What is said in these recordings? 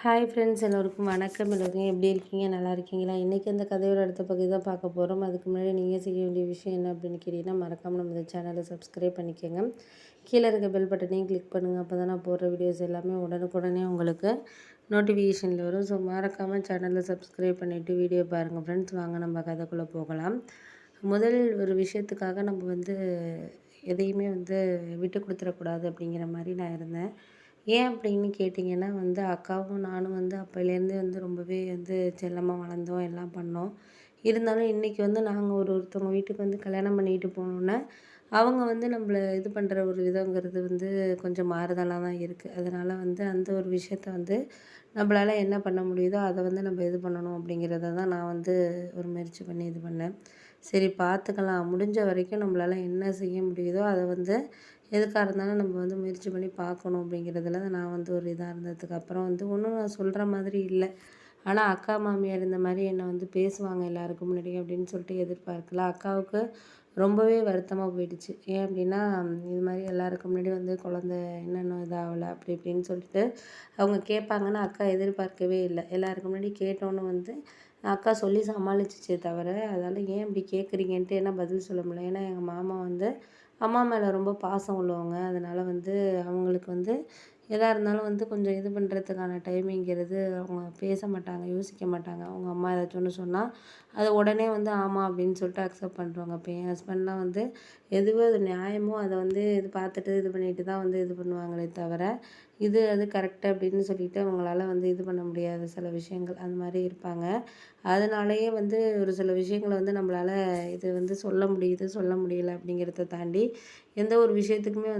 Hi friends, எல்லோருக்கும் வணக்கம். எல்லோரும் எப்படி இருக்கீங்க? நல்லா இருக்கீங்களா? இன்றைக்கி அந்த கதையோட அடுத்த பகுதி தான் பார்க்க போகிறோம். அதுக்கு முன்னாடி நீங்கள் செய்ய வேண்டிய விஷயம் என்ன அப்படின்னு கேட்டிங்கன்னா, மறக்காமல் நம்ம இந்த சேனலை சப்ஸ்கிரைப் பண்ணிக்கோங்க. கீழே இருக்க பெல் பட்டனையும் கிளிக் பண்ணுங்கள். அப்போ தான் நான் போடுற வீடியோஸ் எல்லாமே உடனுக்குடனே உங்களுக்கு நோட்டிஃபிகேஷனில் வரும். ஸோ மறக்காமல் சேனலை சப்ஸ்கிரைப் பண்ணிவிட்டு வீடியோ பாருங்கள் ஃப்ரெண்ட்ஸ். வாங்க நம்ம கதைக்குள்ளே போகலாம். முதல் ஒரு விஷயத்துக்காக நம்ம எதையுமே விட்டு கொடுத்துடக்கூடாது அப்படிங்கிற மாதிரி நான் இருந்தேன். ஏன் அப்படின்னு கேட்டிங்கன்னா அக்காவும் நானும் அப்போலேருந்தே ரொம்பவே செல்லமாக வளர்ந்தோம், எல்லாம் பண்ணோம். இருந்தாலும் இன்றைக்கி நாங்கள் ஒருத்தவங்க வீட்டுக்கு கல்யாணம் பண்ணிட்டு போனோன்னே, அவங்க நம்மள இது பண்ணுற ஒரு விதங்கிறது கொஞ்சம் மாறுதலாக தான் இருக்குது. அதனால் அந்த ஒரு விஷயத்த நம்மளால் என்ன பண்ண முடியுதோ அதை நம்ம இது பண்ணணும் அப்படிங்கிறத தான் நான் ஒரு முயற்சி பண்ணி இது பண்ணேன். சரி பார்த்துக்கலாம், முடிஞ்ச வரைக்கும் நம்மளால் என்ன செய்ய முடியுதோ அதை எதுக்காக இருந்தாலும் நம்ம முயற்சி பண்ணி பார்க்கணும் அப்படிங்கிறதுல நான் ஒரு இதாக இருந்ததுக்கு அப்புறம் ஒன்றும் நான் சொல்கிற மாதிரி இல்லை. ஆனால் அக்கா மாமியார் இந்த மாதிரி என்னை பேசுவாங்க எல்லாருக்கும் முன்னாடி அப்படின்னு சொல்லிட்டு எதிர்பார்க்கல. அக்காவுக்கு ரொம்பவே வருத்தமாக போயிடுச்சு. ஏன் அப்படின்னா, இது மாதிரி எல்லாருக்கும் முன்னாடி குழந்த என்னென்ன இதாகலை அப்படி இப்படின்னு சொல்லிட்டு அவங்க கேட்பாங்கன்னு அக்கா எதிர்பார்க்கவே இல்லை. எல்லாருக்கும் முன்னாடி கேட்டோன்னு அக்கா சொல்லி சமாளிச்சிச்சே தவிர, அதால் ஏன் இப்படி கேட்குறீங்கன்ட்டு என்ன பதில் சொல்ல முடியல. ஏன்னா எங்கள் மாமா அம்மா மேலே ரொம்ப பாசம் உள்ளவங்க. அதனால் அவங்களுக்கு எதாக இருந்தாலும் கொஞ்சம் இது பண்ணுறதுக்கான டைமிங்கிறது அவங்க பேச மாட்டாங்க, யோசிக்க மாட்டாங்க. அவங்க அம்மா ஏதாச்சும் ஒன்று சொன்னால் அதை உடனே ஆமாம் அப்படின்னு சொல்லிட்டு அக்செப்ட் பண்ணுறவங்க. இப்போ என் ஹஸ்பண்ட்லாம் எதுவோ அது நியாயமோ அதை இது பார்த்துட்டு இது பண்ணிட்டு தான் இது பண்ணுவாங்களே தவிர, அது கரெக்டு அப்படின்னு சொல்லிட்டு அவங்களால இது பண்ண முடியாத சில விஷயங்கள் அந்த மாதிரி இருப்பாங்க. அதனாலேயே ஒரு சில விஷயங்களை நம்மளால் இது சொல்ல முடியுது, சொல்ல முடியல அப்படிங்கிறத தாண்டி எந்த ஒரு விஷயத்துக்குமே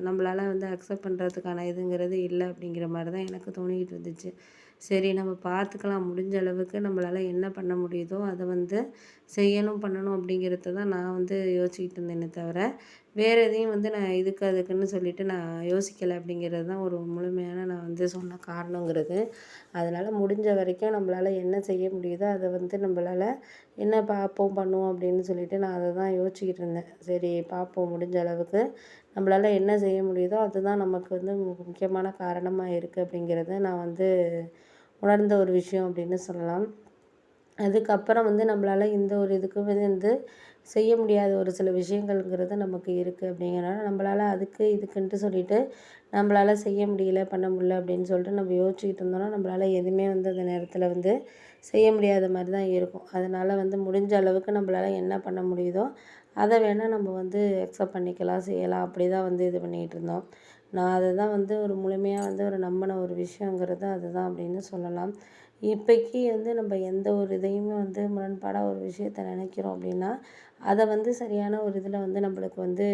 நம்மளால் அக்செப்ட் பண்ணுறதுக்கான இதுங்கிறது இல்லை அப்படிங்கிற மாதிரி தான் எனக்கு தோணிக்கிட்டு இருந்துச்சு. சரி நம்ம பார்த்துக்கலாம், முடிஞ்ச அளவுக்கு நம்மளால் என்ன பண்ண முடியுதோ அதை செய்யணும், பண்ணணும் அப்படிங்கிறத தான் நான் யோசிச்சுக்கிட்டு இருந்தேனே தவிர, வேறு எதையும் நான் இதுக்கு அதுக்குன்னு சொல்லிவிட்டு நான் யோசிக்கலை அப்படிங்கிறது தான் ஒரு முழுமையான நான் சொன்ன காரணங்கிறது. அதனால் முடிஞ்ச வரைக்கும் நம்மளால் என்ன செய்ய முடியுதோ அதை நம்மளால் என்ன பார்ப்போம், பண்ணுவோம் அப்படின்னு சொல்லிட்டு நான் அதை தான் யோசிச்சுக்கிட்டு இருந்தேன். சரி பார்ப்போம், முடிஞ்ச அளவுக்கு நம்மளால் என்ன செய்ய முடியுதோ அதுதான் நமக்கு முக்கியமான காரணமாக இருக்குது அப்படிங்கிறத நான் உணர்ந்த ஒரு விஷயம் அப்படின்னு சொல்லலாம். அதுக்கப்புறம் நம்மளால் இந்த ஒரு இதுக்கு செய்ய முடியாத ஒரு சில விஷயங்கள்ங்கிறது நமக்கு இருக்குது அப்படிங்கிறனால, நம்மளால் அதுக்கு இதுக்குன்ட்டு சொல்லிட்டு நம்மளால் செய்ய முடியல, பண்ண முடியல அப்படின்னு சொல்லிட்டு நம்ம யோசிச்சுக்கிட்டு இருந்தோம்னா, நம்மளால் எதுவுமே அந்த நேரத்தில் செய்ய முடியாத மாதிரி தான் இருக்கும். அதனால் முடிஞ்ச அளவுக்கு நம்மளால் என்ன பண்ண முடியுதோ அதை வேணால் நம்ம அக்செப்ட் பண்ணிக்கலாம், செய்யலாம். அப்படி தான் இது பண்ணிக்கிட்டு இருந்தோம். நான் அதை தான் ஒரு முழுமையாக ஒரு நம்பின ஒரு விஷயங்கிறது அதுதான் அப்படின்னு சொல்லலாம். இப்போக்கி நம்ம எந்த ஒரு இதையுமே முரண்பாடாக ஒரு விஷயத்த நினைக்கிறோம் அப்படின்னா, அதை சரியான ஒரு இதில் நம்மளுக்கு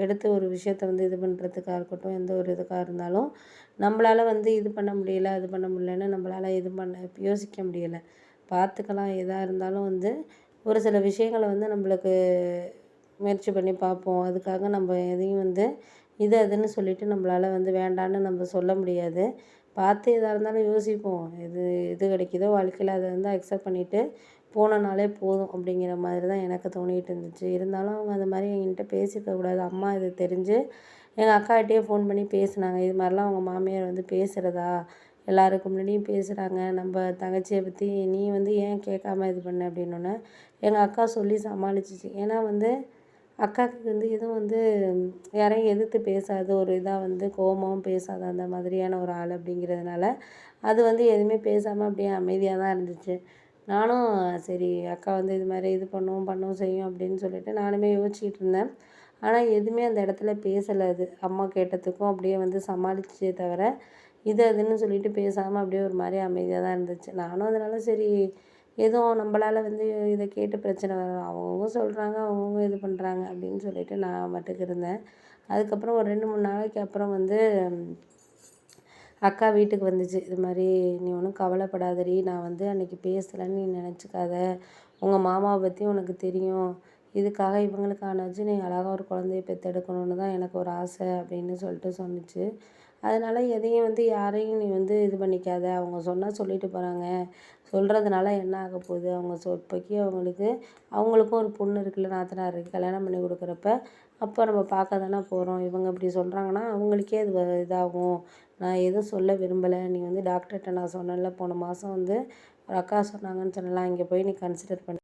எடுத்து ஒரு விஷயத்த இது பண்ணுறதுக்காக இருக்கட்டும், எந்த ஒரு இதுக்காக இருந்தாலும் நம்மளால் இது பண்ண முடியல, அது பண்ண முடியலன்னு நம்மளால் இது பண்ண யோசிக்க முடியலை. பார்த்துக்கலாம், எதாக இருந்தாலும் ஒரு சில விஷயங்களை நம்மளுக்கு முயற்சி பண்ணி பார்ப்போம். அதுக்காக நம்ம எதையும் இது அதுன்னு சொல்லிவிட்டு நம்மளால் வேண்டான்னு நம்ம சொல்ல முடியாது. பார்த்து எதாக இருந்தாலும் யோசிப்போம். எது எது கிடைக்குதோ வாழ்க்கையில் அதை அக்செப்ட் பண்ணிவிட்டு போனனாலே போதும் அப்படிங்கிற மாதிரி தான் எனக்கு தோணிகிட்டு இருந்துச்சு. இருந்தாலும் அவங்க அந்த மாதிரி என்கிட்ட பேசியிருக்கக்கூடாது. அம்மா இது தெரிஞ்சு எங்கள் அக்காகிட்டயே ஃபோன் பண்ணி பேசினாங்க. இது மாதிரிலாம் அவங்க மாமியார் பேசுகிறதா, எல்லாருக்கும் முன்னாடியும் பேசுகிறாங்க, நம்ம தங்கச்சியை பற்றி நீ ஏன் கேட்காம இது பண்ண அப்படின்னோன்னே எங்கள் அக்கா சொல்லி சமாளிச்சிச்சு. ஏன்னா அக்காவுக்கு எதுவும் யாரையும் எதிர்த்து பேசாத ஒரு இதாக கோவமாகவும் பேசாத அந்த மாதிரியான ஒரு ஆள் அப்படிங்கிறதுனால அது எதுவுமே பேசாமல் அப்படியே அமைதியாக தான் இருந்துச்சு. நானும் சரி அக்கா இது மாதிரி இது பண்ணுவோம், பண்ணுவோம், செய்யும் அப்படின்னு சொல்லிட்டு நானுமே யோசிச்சுக்கிட்டு இருந்தேன். ஆனால் எதுவுமே அந்த இடத்துல பேசலை. அது அம்மா கேட்டதுக்கும் அப்படியே சமாளிச்சே தவிர, இது அதுன்னு சொல்லிட்டு பேசாமல் அப்படியே ஒரு மாதிரி அமைதியாக தான் இருந்துச்சு. நானும் அதனால் சரி எதுவும் நம்மளால் இதை கேட்டு பிரச்சனை வரும், அவங்கவுங்க சொல்கிறாங்க, அவங்கவுங்க இது பண்ணுறாங்க அப்படின்னு சொல்லிட்டு நான் பாட்டுக்கு இருந்தேன். அதுக்கப்புறம் ஒரு 2, 3 நாளைக்கு அப்புறம் அக்கா வீட்டுக்கு வந்துச்சு. இது மாதிரி நீ ஒன்றும் கவலைப்படாதடி, நான் அன்றைக்கி பேசலைன்னு நீ நினச்சிக்காத, உங்கள் மாமாவை பற்றி உனக்கு தெரியும், இதுக்காக இவங்களுக்கானாச்சும் நீ அழகாக ஒரு குழந்தைய பெற்றெடுக்கணுன்னு தான் எனக்கு ஒரு ஆசை அப்படின்னு சொல்லிட்டு சொன்னிச்சு. அதனால் எதையும் யாரையும் நீ இது பண்ணிக்காத, அவங்க சொன்னால் சொல்லிட்டு போகிறாங்க, சொல்கிறதுனால என்ன ஆக போகுது, அவங்க இப்போக்கி அவங்களுக்கும் ஒரு பொண்ணு இருக்குல்ல, நாத்தனார் இருக்குது, கல்யாணம் பண்ணி கொடுக்குறப்ப அப்போ நம்ம பார்க்க தானே போகிறோம், இவங்க இப்படி சொல்கிறாங்கன்னா அவங்களுக்கே அது இதாகும், நான் எதுவும் சொல்ல விரும்பலை. நீ வந்து டாக்டர்கிட்ட நான் சொன்னேன்ல போன மாதம் வந்து ஒரு அக்கா சொன்னாங்கன்னு சொன்னேன்ல, அங்கே போய் நீ கன்சிடர் பண்ணு.